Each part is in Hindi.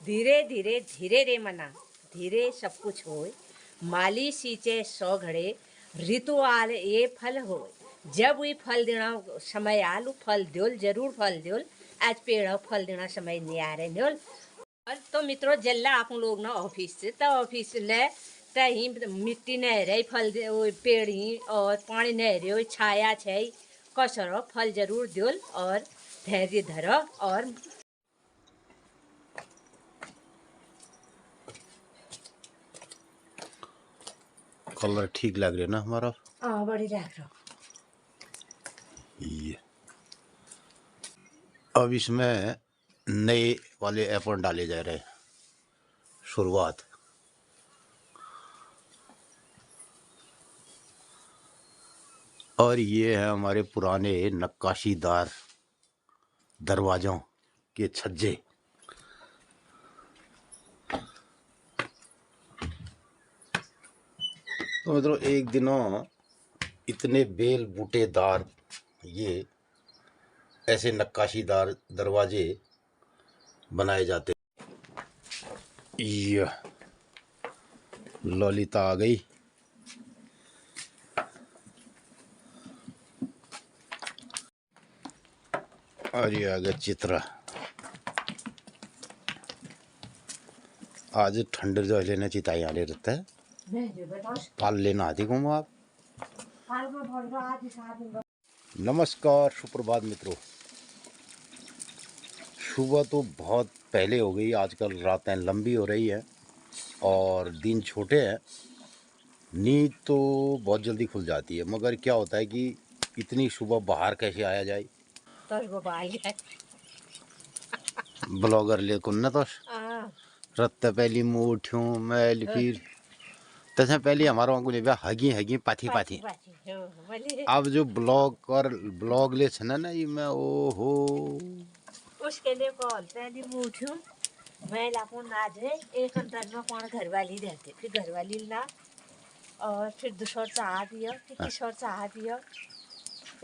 धीरे धीरे धीरे रे मना धीरे सब कुछ होय। माली सींचे 100 घड़े ऋतु आल ये फल होय। जब वे फल देना समय आलू फल द्योल जरूर फल द्योल। आज पेड़ फल देना समय नहीं आ रहे न्योल। और तो मित्रों जल्ला आप लोग ना ऑफिस से तो ऑफिस ले तही मिट्टी नहीं रही फल पेड़ ही और पानी नहीं रही छाया छै कसरो फल जरूर द्योल और धैर्य धरो और कलर ठीक लग रहा है ना हमारा। हाँ बड़ी रख रहा। ये अब इसमें नए वाले एप्पल डाले जा रहे हैं। शुरुआत और ये है हमारे पुराने नक्काशीदार दरवाजों के छज्जे। तो मित्रों एक दिनों इतने बेल बूटेदार ये ऐसे नक्काशीदार दरवाजे बनाए जाते। ये ललिता आ गई। और ये आ गया चित्रा। आज ठंडर जो लेने चिताई आने रहता है पाल लेना आती घूमो आप। नमस्कार सुप्रभात मित्रों। सुबह तो बहुत पहले हो गई। आजकल रातें लंबी हो रही है और दिन छोटे हैं। नींद तो बहुत जल्दी खुल जाती है मगर क्या होता है कि इतनी सुबह बाहर कैसे आया जाए। ब्लॉगर ले कुन तो रत्ते पहली मुठ्यों मैल फिर तसे पहले हमारा को लेबा हगी हगी पाथी पाथी। अब जो ब्लॉग ले छना ना ये मैं ओहो उसके लिए कॉल पहली मुठ्यूं मैं लापो ना दे एक अंतर में कौन घरवाली रहते फिर घरवाली ना और फिर दूसरा चाह दिया फिर तीसरा चाह दिया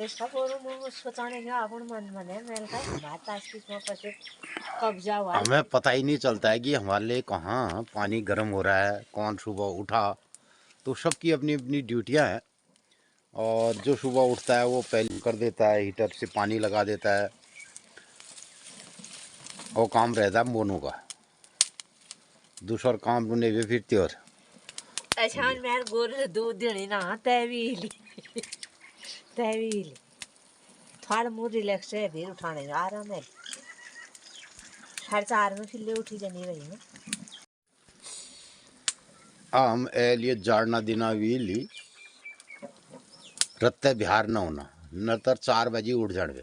इसका पूरा मुझे सोचाने का अपन मन मने मैंने कहा बात आज की को पसे कब्जा हुआ। हमें पता ही नहीं चलता है कि हमारे लिए कहाँ पानी गर्म हो रहा है कौन सुबह उठा। तो सबकी अपनी अपनी ड्यूटियाँ हैं और जो सुबह उठता है वो पहले कर देता है हीटर से पानी लगा देता है। वो काम रहता है मोनू का। दूसरा काम बुने भी फिरती और अच्छा मैं गोर दूध देनी ना तैवीली थोड़ा मूड रिलैक्स है फिर उठाने में आराम है। 4:30 में फिर ले उठी जानी रही है। हम लिए जाड़ना दिना वीली रत्ते बिहार न होना नतर 4 बजे उठ जाने।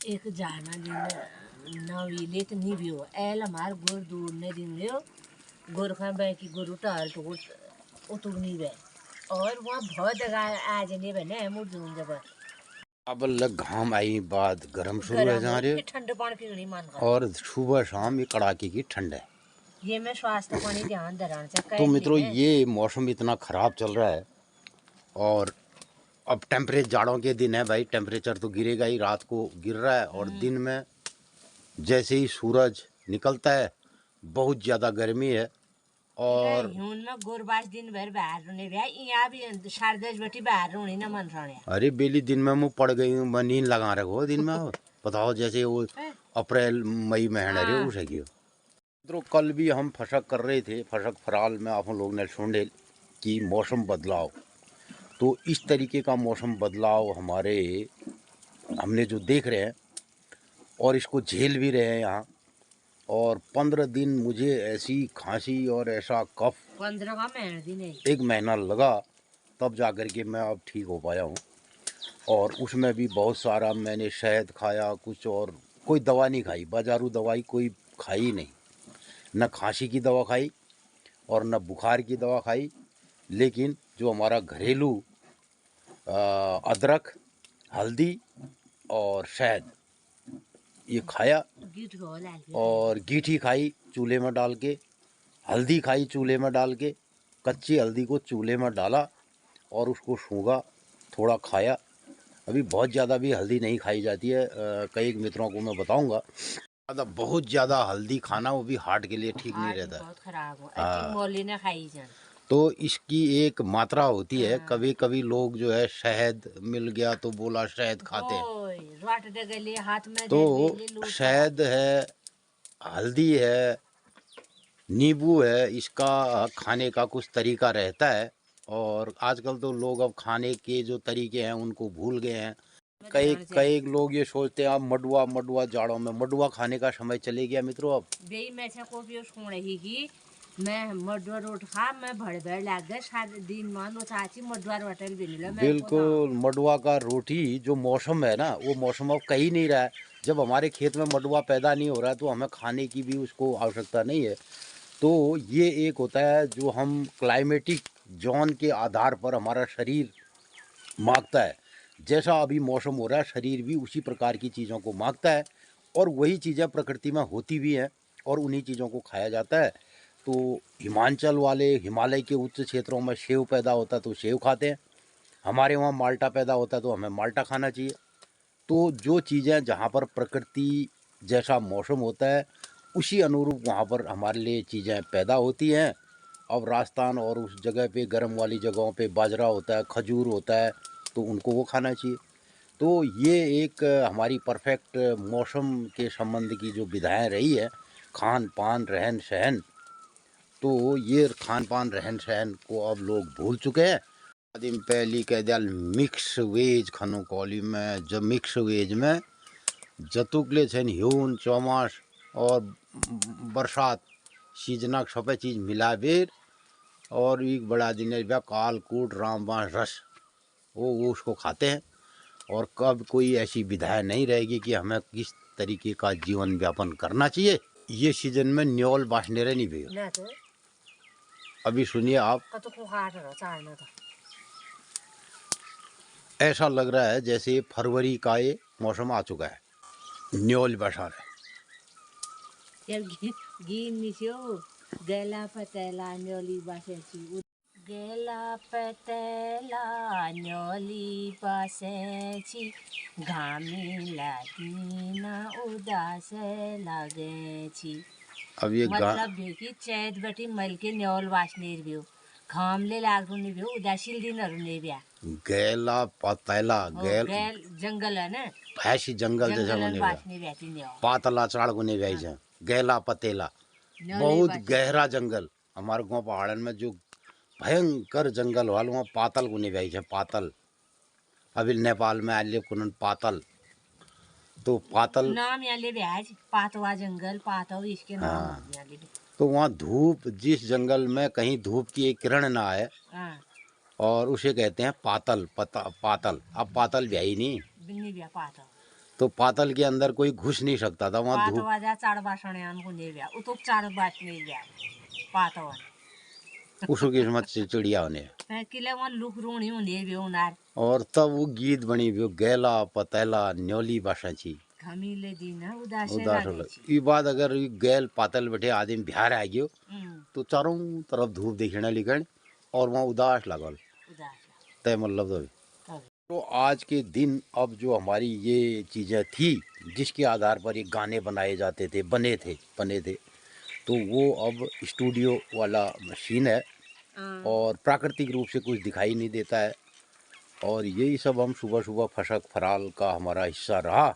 एक जाड़ना दिन ना वीले तो नहीं भी हो एल हमार गोर दूर ने दिन लियो गोर खा बे की गोर उतार तो उतुग नहीं बे और वहाँ बहुत जगह आज नहीं बने मूड दून जब अब लग घाम आई बाद गर्म शुरू है जा रहे ठंडे पानी पीने मन और सुबह शाम ये कड़ाके की ठंड है। ये मैं स्वास्थ्य पानी ध्यान दे रहा हूँ। तो मित्रों ये मौसम इतना ख़राब चल रहा है और अब टेम्परेचर जाड़ों के दिन है भाई टेम्परेचर तो गिरेगा ही। रात को गिर रहा है और दिन में जैसे ही सूरज निकलता है बहुत ज़्यादा गर्मी है। और दिन भर बाहर रहने यहाँ भी 10:30 बजे बाहर रहने ना मन रहा। अरे बेली दिन में मुँह पड़ गई हूँ नींद लगा रखो दिन में बताओ जैसे वो अप्रैल मई महीने रे उसे की। तो कल भी हम फशक कर रहे थे फशक फराल में आप लोग ने सुन कि मौसम बदलाव। तो इस तरीके का मौसम बदलाव हमने जो देख रहे हैं और इसको झेल भी रहे हैं यहाँ। और 15 दिन मुझे ऐसी खांसी और ऐसा कफ 15 का महीना दिन है 1 महीना लगा तब जाकर के मैं अब ठीक हो पाया हूँ। और उसमें भी बहुत सारा मैंने शहद खाया कुछ और कोई दवा नहीं खाई। बाजारू दवाई कोई खाई नहीं। न खांसी की दवा खाई और न बुखार की दवा खाई। लेकिन जो हमारा घरेलू अदरक हल्दी और शहद ये खाया और गीठी खाई चूल्हे में डाल के। हल्दी खाई चूल्हे में डाल के। कच्ची हल्दी को चूल्हे में डाला और उसको सूंघा थोड़ा खाया। अभी बहुत ज़्यादा भी हल्दी नहीं खाई जाती है। कई मित्रों को मैं बताऊंगा बहुत ज्यादा हल्दी खाना वो भी हार्ट के लिए ठीक नहीं हार्ट रहता। बहुत खराब हो। हाँ। अच्छी मौली ने खाई जान। तो इसकी एक मात्रा होती है। हाँ। कभी कभी लोग जो है शहद मिल गया तो बोला शहद खाते हैं। ओए रोट दे गले हाथ में तो दे बेले लूट शहद है, हल्दी है, नींबू है, इसका खाने का कुछ तरीका रहता है। और आजकल तो लोग अब खाने के जो तरीके हैं उनको भूल गए हैं। कई कई लोग ये सोचते हैं अब मडुआ मडुआ जाड़ों में मडुआ खाने का समय चले गया मित्रों। अब बेई मैं से को भी सुन रही कि मैं मडुआ रोट खा मैं भड़ भड़ लाग गए सारे दिन मानो चाची मडुआ रोटल भी नहीं ला मैं बिल्कुल मडुआ का रोटी जो मौसम है ना वो मौसम अब कहीं नहीं रहा है। जब हमारे खेत में मडुआ पैदा नहीं हो रहा है तो हमें खाने की भी उसको आवश्यकता नहीं है। तो ये एक होता है जो हम क्लाइमेटिक जोन के आधार पर हमारा शरीर मांगता है। जैसा अभी मौसम हो रहा है शरीर भी उसी प्रकार की चीज़ों को मांगता है। और वही चीज़ें प्रकृति में होती भी हैं और उन्हीं चीज़ों को खाया जाता है। तो हिमाचल वाले हिमालय के उच्च क्षेत्रों में सेव पैदा होता है तो सेव खाते हैं। हमारे वहाँ माल्टा पैदा होता है तो हमें माल्टा खाना चाहिए। तो जो चीज़ें जहाँ पर प्रकृति जैसा मौसम होता है उसी अनुरूप वहाँ पर हमारे लिए चीज़ें पैदा होती हैं। अब राजस्थान और उस जगह पे गर्म वाली जगहों पे बाजरा होता है, खजूर होता है, तो उनको वो खाना चाहिए। तो ये एक हमारी परफेक्ट मौसम के संबंध की जो विधाएं रही है, खान पान रहन सहन, तो ये खान पान रहन सहन को अब लोग भूल चुके हैं। दिन पहली कह दिया मिक्स वेज खानो कॉली में जब मिक्स वेज में जतुकले छन ह्यून चौमास और बरसात सीजनक सबै चीज मिलाबेर और एक बड़ा दिन है काल कूट रामबाण रस वो उसको खाते हैं। और कब कोई ऐसी विधाएं नहीं रहेगी कि हमें किस तरीके का जीवन व्यापन करना चाहिए। ये सीजन में न्योल बासनेरे नहीं भी ना तो अभी सुनिए आप। कतो को हाट रो चालना तो ऐसा लग रहा है जैसे फरवरी का ये मौसम आ चुका है। न्योल बरसा रहा है। यार गीन निशो गेला पतेला न्योली बासेची गेला पतेला न्योली बासेची घामी लागिना उदास लागेची। अब ये मतलब भी कि चैत बटी मल के न्योल वासनेर बियो घामले लागू नहीं बियो उदासील दिन नहीं बिया गैला पतैला गैल गैल जंगल है ना ऐसी जंगल जैसा जंगलन होने वासने बैठी न्योल पातला चाड़ गुने व्याई है। गैला पतेला बहुत गहरा जंगल। हमारे गाँव पहाड़न में जो भयंकर जंगल वाल वहाँ पातल गुने व्याई है। पातल अभी नेपाल में आलिए कुनन पातल। तो पातल नाम यहाँ ले ब्याज पातवा जंगल पातव इसके नाम हाँ। यहाँ ले तो वहाँ धूप जिस जंगल में कहीं धूप की एक किरण ना आए हाँ और उसे कहते हैं पातल पातल। अब पातल व्याई नहीं बिन्नी ब्या पातव तो पातल के अंदर कोई घुस नहीं सकता था। वहाँ धूप पातवा जा चार बासण यान को ने ब्या उतुक चार बात नहीं ब्या पातवा उसको किस्मत से चिड़िया होने किले वहाँ लुक रूणी होने भी उनार और तब वो गीत बनी भी गैला पतैला न्योली बासा छी घमीले दिन उदास उदास लागे छी ये बात अगर ये गैल पातल बैठे आदमी बिहार आ गयो तो चारों तरफ धूप देखने लिखण और वहाँ उदास लगल उदास तय मतलब तो आज के दिन अब जो हमारी ये चीज़ें थी जिसके आधार पर ये गाने बनाए जाते थे बने थे तो वो अब स्टूडियो वाला मशीन है और प्राकृतिक रूप से कुछ दिखाई नहीं देता है। और यही सब हम सुबह सुबह फशक फराल का हमारा हिस्सा रहा।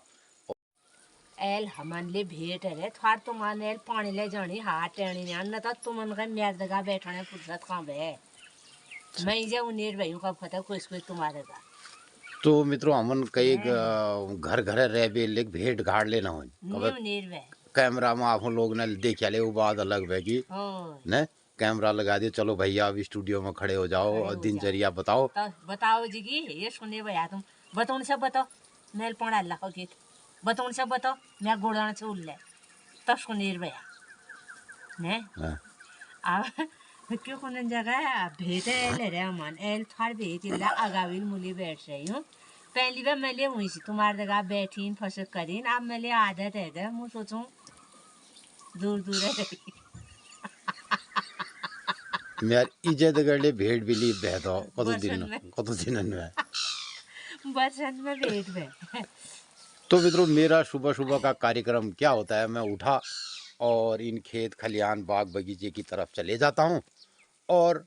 एल हमन ले भेट रे थार तो मान एल पानी ले जानी हाथ टेणी ने न तो तुमन का मेर दगा बैठने फुर्सत कहाँ बे मैं जे उनेर भाई का पता कोई तुम्हारे का तो मित्रों हमन कई घर घर रह बे लेक भेंट घाट लेना हो उनेर भाई कैमरा में आप लोग ने देख ले वो बात अलग बेगी ने कैमरा लगा दिए चलो भैया अब स्टूडियो में खड़े हो जाओ और दिनचर्या बताओ। तो बताओ जी की ये सुने भैया तुम बताओ सब बताओ मेल पड़ा अल्लाह का गीत बताओ सब बताओ मैं गोड़ान से उल्ले तो सुनीर भैया ने अब क्यों कोन जगह भेटे ले रे मन एल थार भेट इल्ला आगाविल मुली बैठ रही हूँ पहली बार मैं ले हुई सी तुम्हारे जगह बैठी फसक करीन अब मैं ले आदत है गे मैं सोचूं दूर दूर है मेर इज्जत गड़े भेड़ बिली बहतो कतो दिन में बसंत में भेट में तो मित्रों, मेरा सुबह सुबह का कार्यक्रम क्या होता है, मैं उठा और इन खेत खलियान बाग बगीचे की तरफ चले जाता हूँ। और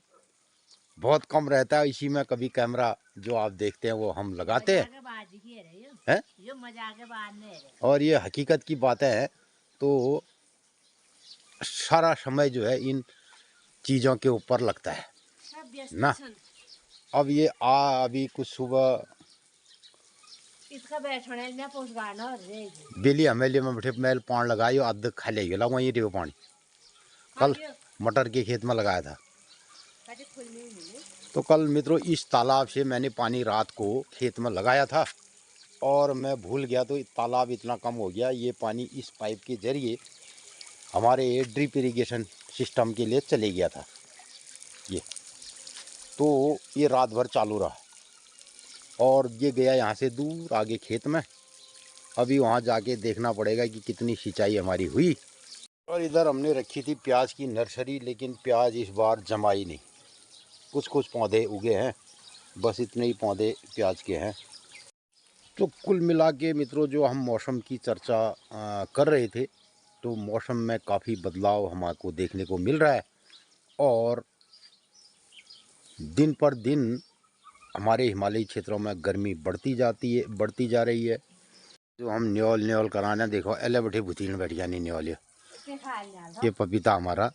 बहुत कम रहता है इसी में, कभी कैमरा जो आप देखते हैं वो हम लगाते हैं, हैं? और ये हकीकत की बातें हैं। तो सारा समय जो है इन चीज़ों के ऊपर लगता है ना। अब ये अभी कुछ सुबह इसका बैठने में पोसगाना रे बेली हमेली में बैठे मैल पान लगाई और अध खा ले गया वहीं रेव पानी। कल मटर के खेत में लगाया था। तो कल मित्रों इस तालाब से मैंने पानी रात को खेत में लगाया था और मैं भूल गया, तो तालाब इतना कम हो गया, ये पानी इस पाइप के जरिए हमारे ड्रिप इरिगेशन सिस्टम के लिए चले गया था। ये तो ये रात भर चालू रहा और ये गया यहाँ से दूर आगे खेत में। अभी वहाँ जाके देखना पड़ेगा कि कितनी सिंचाई हमारी हुई। और इधर हमने रखी थी प्याज की नर्सरी, लेकिन प्याज इस बार जमाई नहीं। कुछ कुछ पौधे उगे हैं, बस इतने ही पौधे प्याज के हैं। तो कुल मिला के मित्रों, जो हम मौसम की चर्चा कर रहे थे, तो मौसम में काफ़ी बदलाव हमको देखने को मिल रहा है और दिन पर दिन हमारे हिमालयी क्षेत्रों में गर्मी बढ़ती जा रही है। जो हम न्योल कराना, देखो एले बैठे भुतीन बैठ गया नहीं न्योल, ये पपीता हमारा।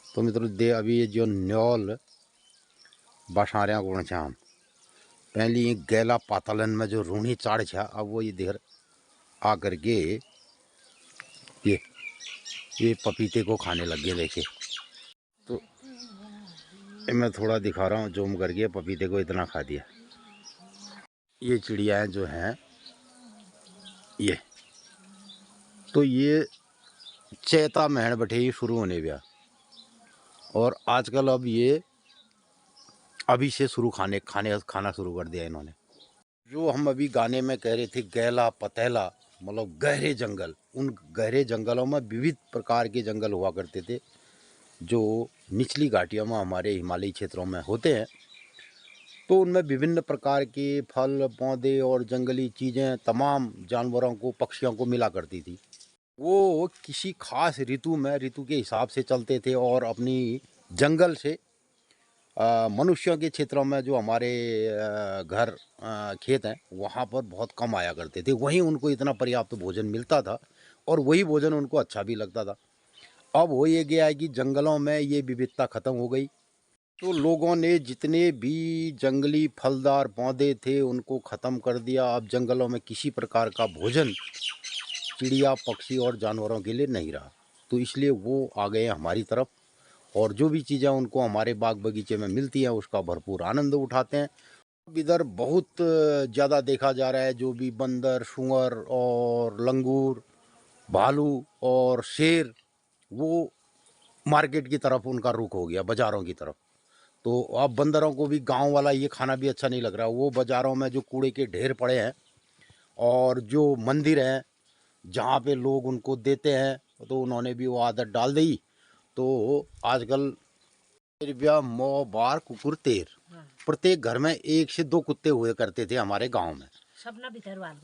तो मित्रों दे अभी ये जो न्योल बसारिया गुण छा हम पहले एक गैला पातलन में जो रूणी चाड़ छा, अब वो ये देर आ करके ये पपीते को खाने लग गए। देखे तो मैं थोड़ा दिखा रहा हूँ जूम करके, पपीते को इतना खा दिया। ये चिड़िया जो हैं ये, तो ये चैता महण बैठे ही शुरू होने गया और आजकल अब ये अभी से शुरू खाना शुरू कर दिया इन्होंने। जो हम अभी गाने में कह रहे थे गैला पतेला, मतलब गहरे जंगल, उन गहरे जंगलों में विविध प्रकार के जंगल हुआ करते थे जो निचली घाटियों में हमारे हिमालयी क्षेत्रों में होते हैं। तो उनमें विभिन्न प्रकार के फल पौधे और जंगली चीज़ें तमाम जानवरों को, पक्षियों को मिला करती थी। वो किसी खास ऋतु के हिसाब से चलते थे और अपनी जंगल से मनुष्यों के क्षेत्रों में जो हमारे घर खेत हैं वहाँ पर बहुत कम आया करते थे। वहीं उनको इतना पर्याप्त भोजन मिलता था और वही भोजन उनको अच्छा भी लगता था। अब हो ये गया है कि जंगलों में ये विविधता ख़त्म हो गई, तो लोगों ने जितने भी जंगली फलदार पौधे थे उनको ख़त्म कर दिया। अब जंगलों में किसी प्रकार का भोजन चिड़िया पक्षी और जानवरों के लिए नहीं रहा, तो इसलिए वो आ गए हमारी तरफ और जो भी चीज़ें उनको हमारे बाग बगीचे में मिलती हैं उसका भरपूर आनंद उठाते हैं। अब इधर बहुत ज़्यादा देखा जा रहा है जो भी बंदर, सूअर और लंगूर, भालू और शेर, वो मार्केट की तरफ उनका रुख हो गया, बाज़ारों की तरफ। तो अब बंदरों को भी गांव वाला ये खाना भी अच्छा नहीं लग रहा। वो बाज़ारों में जो कूड़े के ढेर पड़े हैं और जो मंदिर हैं जहाँ पे लोग उनको देते हैं, तो उन्होंने भी वो आदत डाल दी। तो आजकल रुपया मौ बार कुकुर तेर, प्रत्येक घर में 1 से 2 कुत्ते हुए करते थे हमारे गांव में।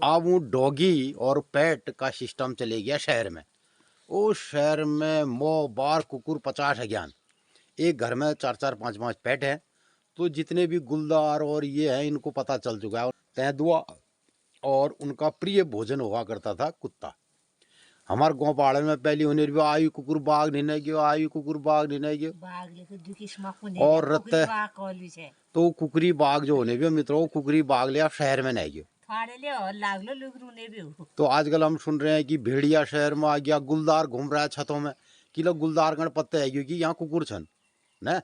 अब वो डॉगी और पेट का सिस्टम चले गया शहर में। उस शहर में मौ बार कुकुर 50 है ज्ञान, एक घर में 4-4 5-5 पेट हैं। तो जितने भी गुलदार और ये हैं इनको पता चल चुका है। तेंदुआ और उनका प्रिय भोजन हुआ करता था कुत्ता। हमारे गाँव पहाड़ में पहले होने भी आयु कुकुर बाघ निर्णय गयो, आयु कुकुर बाघ निर्णय गयो और रत्ते तो कुकरी बाघ जो होने भी मित्रों, कुकरी बाघ ले आप शहर में नहीं गयो। तो आजकल हम सुन रहे हैं कि भेड़िया शहर में आ गया, गुलदार घूम रहा है छतों में कि लोग गुलदार गण पत्ते है क्योंकि यहाँ कुकुर छन न।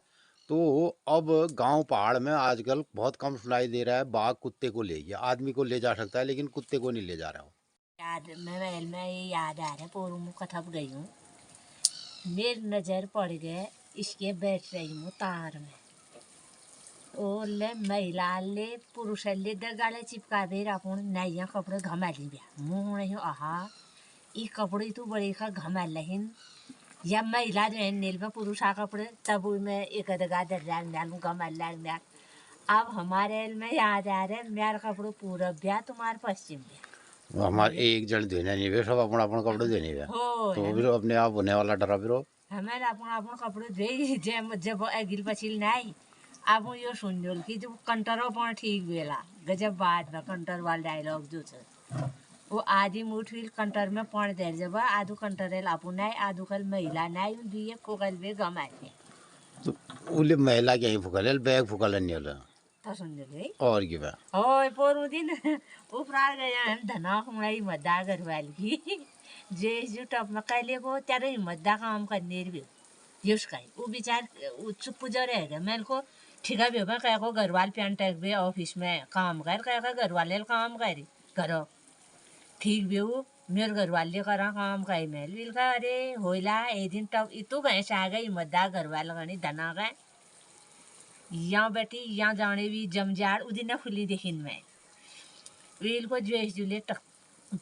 तो अब गांव पहाड़ में आजकल बहुत कम सुनाई दे रहा है बाघ कुत्ते को ले गया। आदमी को ले जा सकता है लेकिन कुत्ते को नहीं ले जा रहा हो। याद आ रहा है पोरू में कथा गई हूँ, मेरी नजर पड़ गए इसके बैठ रही हूँ तार में, और ले महिला ले पुरुष ले दगाले चिपका दे अपन नैया कपड़े घमा ली गया मुँह नहीं आहा ई कपड़े तो बड़े का घमा लहिन या महिला जो है नील में पुरुष आ कपड़े तब में एक दगा दर डाल घमा लाल अब हमारे में याद आ रहा है मेरा कपड़ो पूरब ब्याह तुम्हारे पश्चिम ब्याह हमारे एक जन देने नहीं वे सब अपना अपना कपड़े देने वे हो तो फिर अपने आप होने वाला डरा फिर हमें अपन अपन कपड़ो दे जब जब अगिल पछिल नहीं अब यो सुन जोल कि जो कंटरो पण ठीक बेला गजब बात बा कंटर वाल डायलॉग जो छ वो आदि मुठिल कंटर में पण दे जब आधु कंटरेल आपु नहीं आधु कल महिला नहीं दिए को कल बे गमाए तो उले महिला के ही फुकल बैग फुकल नहीं होला तो सुन जोल और की बा ओय पोरू दिन उपरार गया हम धना खुंगलाई मद्दा घरवाल की जे जो टप में कैले को त्यारे मद्दा काम करने भी युस काय वो विचार चुप जो रहेगा मेरे को ठीक है बेबा कह को घरवाल पेंट भी ऑफिस में काम कर कह का घरवाले काम करी करो ठीक भी वो मेरे घरवाले करा काम कही मेल बिल का अरे होइला ए दिन टप इतु गए आ गई मद्दा घरवाल गनी धना गए यहाँ बैठी यहाँ जाने भी जमजार उदी न खुली देखिन में वील को ज्वेस जुले टप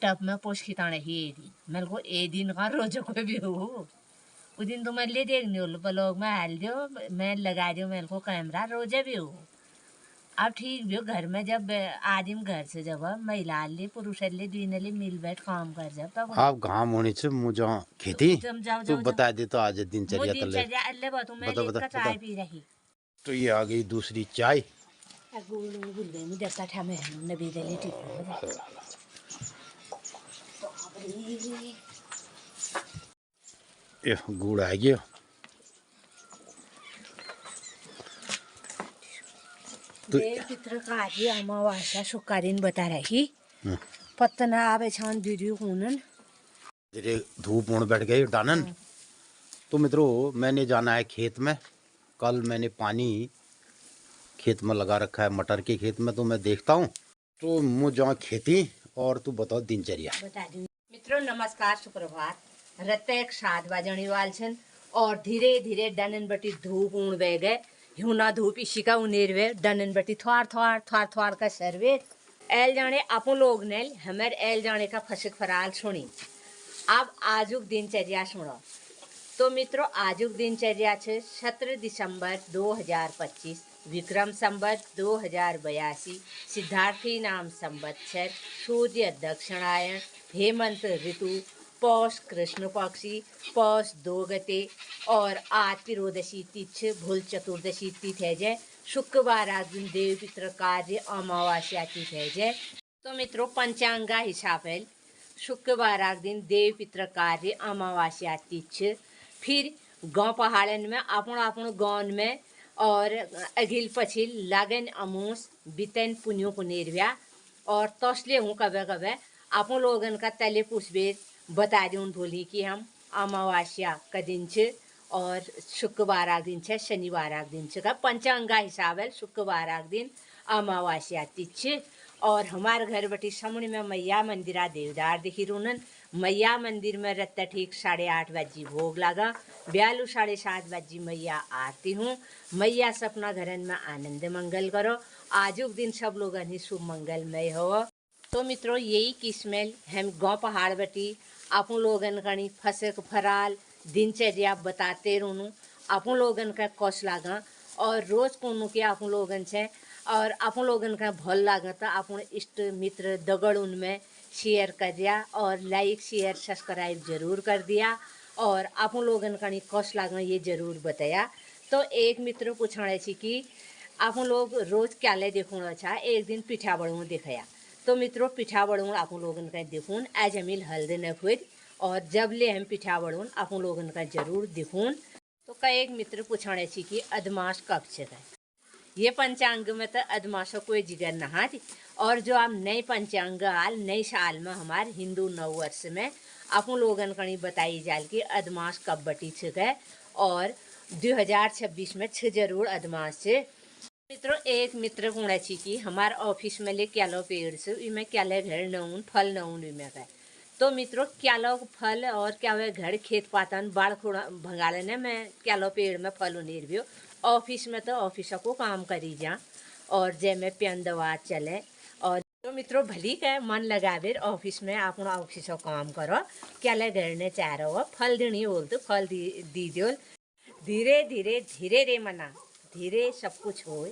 टप में पोष खिताने ही ए दिन मेरे को ए दिन का रोज को भी हो उस दिन तो मैं ले देखने वालों ब्लॉग में हाल दो मैं लगा दो मेरे को कैमरा रोजे भी हो अब ठीक भी हो घर में जब आदमी घर से जब महिला ले पुरुष ले दुई ले मिल बैठ काम कर जब तब आप घाम होने से मुझे खेती जाओ तो बता दे तो आज दिनचर्या तले दिनचर्या अल्ले बातों में बता, लेकर बता, चाय पी रही तो ये आ गई दूसरी चाय गुड़ गुड़ गई मुझे देखता था मैं नबी दे ठीक हो ये गुड़ आ गया तो देव पित्र का आदि अमावास्या शुक्राइन बता रही पत्तना आवे छान दीदी हुनन धीरे धूप उड़ बैठ गई डानन तो मित्रों मैंने जाना है खेत में कल मैंने पानी खेत में लगा रखा है मटर के खेत में तो मैं देखता हूँ तो मुझे खेती और तू बताओ दिनचर्या बता दी मित्रों नमस्कार सुप्रभात रत्तेक 7 बजणी वाल छन और धीरे धीरे डनन बटी धूप उड़ बे गए हुना धूप इसी का उनेर वे डनन बटी थवार थवार थवार थवार का सर्वे एल जाने आपो लोग ने हमारे एल जाने का फसक फराल सुनी अब आजुक दिनचर्या सुनो तो मित्रों आजुक दिनचर्या छे 17 दिसंबर 2025 विक्रम संवत 2082 सिद्धार्थी नाम संवत्सर सूर्य दक्षिणायन हेमंत ऋतु पौष कृष्ण पक्षी पौष 2 गते और आज त्रियोदशी तिथि भूल चतुर्दशी तिथि है जय शुक्रवार आज दिन देव पित्र कार्य अमावास्या तिथि है जय तो मित्रों पंचांगा हिसाब है शुक्रवार आज दिन देव पित्र कार्य अमावास्या तिथि फिर गांव पहाड़न में अपन अपन गांव में और अगिल पछिल लागन अमूस बितन पुण्यों को निर्व्या और तोसले हूँ कभी कभी अपन लोगन का तले पुष्पे बता दूँ बोली कि हम अमावास्या का दिन छ और शुक्रवार आ दिन छ शनिवार आ दिन छ का पंचांगा हिसाब है शुक्रवार आ दिन अमावास्या तिथि और हमारे घर बटी सामने में मैया मंदिरा देवदार दिखी रोनन मैया मंदिर में रत्ता ठीक 8:30 बजे भोग लगा 7:30 बजे मैया आरती हूँ मैया सपना घरन में आनंद मंगल करो आजुक दिन सब लोग शुभ मंगलमय हो तो मित्रों यही किस्मेल हम गाँव पहाड़ बटी अपन लोगन कणी फसक फराल दिनचर्या बताते रहूँ अपन लोगन का कौश लागा और रोज कोनो के अपन लोगन से और अपन लोगन का भल लागता अपन इष्ट मित्र दगड़ उनमें शेयर कर दिया और लाइक शेयर सब्सक्राइब जरूर कर दिया और अपन लोगन का कौश लागना ये जरूर बताया तो एक मित्र पूछने छी कि अपन लोग रोज क्या ले देखूँ अच्छा एक दिन पिठा बड़ू दिखाया तो मित्रों पिठा बड़ून अपन लोगन का देखून आज हमिल हल्द न खुद और जब ले हम पिठा बड़ून अपन लोगन का जरूर देखून तो कई एक मित्र पूछने छी कि अदमास कब से ये पंचांग में तो अदमासों कोई जिगर नहा थी और जो आप नए पंचांग आल नए साल में हमारे हिंदू नववर्ष में अपन लोगन कणी बताई जाल कि अदमास कब बटी छे और 2026 में छ जरूर अदमास से मित्रों एक मित्र गुणा छी कि हमारे ऑफिस में ले क्यालो पेड़ से इनमें क्याले घर नऊन फल नऊन इनमें का तो मित्रों क्यालो फल और क्या हुआ घर खेत पातन बाढ़ खुड़ा भंगाले में क्यालो पेड़ में फल उनीर भी ऑफिस में तो ऑफिस को काम करी जा और जय में पेन दवा चले और तो मित्रों भली का मन लगावे ऑफिस में आप ऑफिस काम करो क्या ले घर ने चाह रहा हो फल देनी बोल तो फल दी दो धीरे धीरे धीरे रे मना धीरे सब कुछ हो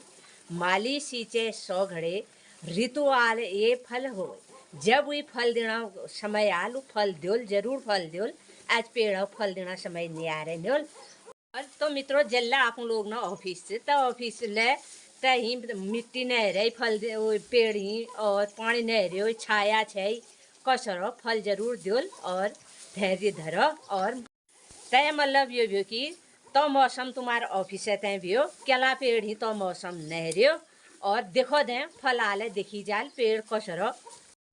माली सींचे 100 घड़े ऋतु आल ये फल होय जब वी फल देना समय आलू फल द्योल जरूर फल द्योल आज पेड़ फल देना समय नहीं आ रहे न्योल। और तो मित्रों जल्ला आप लोग ना ऑफिस से तो ऑफिस ले तही मिट्टी नहीं रही फल पेड़ ही और पानी नहीं रहे छाया छै कसरो फल जरूर द्योल और धैर्य धरो। और तय मतलब यो भी कि तो मौसम तुम्हारा ऑफिस है तय भी हो केला पेड़ ही तो मौसम नहीं रहो और देखो दें फल आले देखी जाल पेड़ कसरो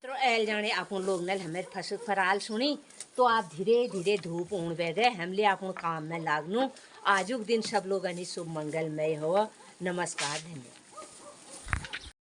तो ऐल जाने आप लोग ने हमें फसल फराल सुनी तो आप धीरे धीरे धूप ऊँड बे दे हमले आप काम में लागनू आजुक दिन सब लोग शुभ मंगलमय हो। नमस्कार धन्यवाद।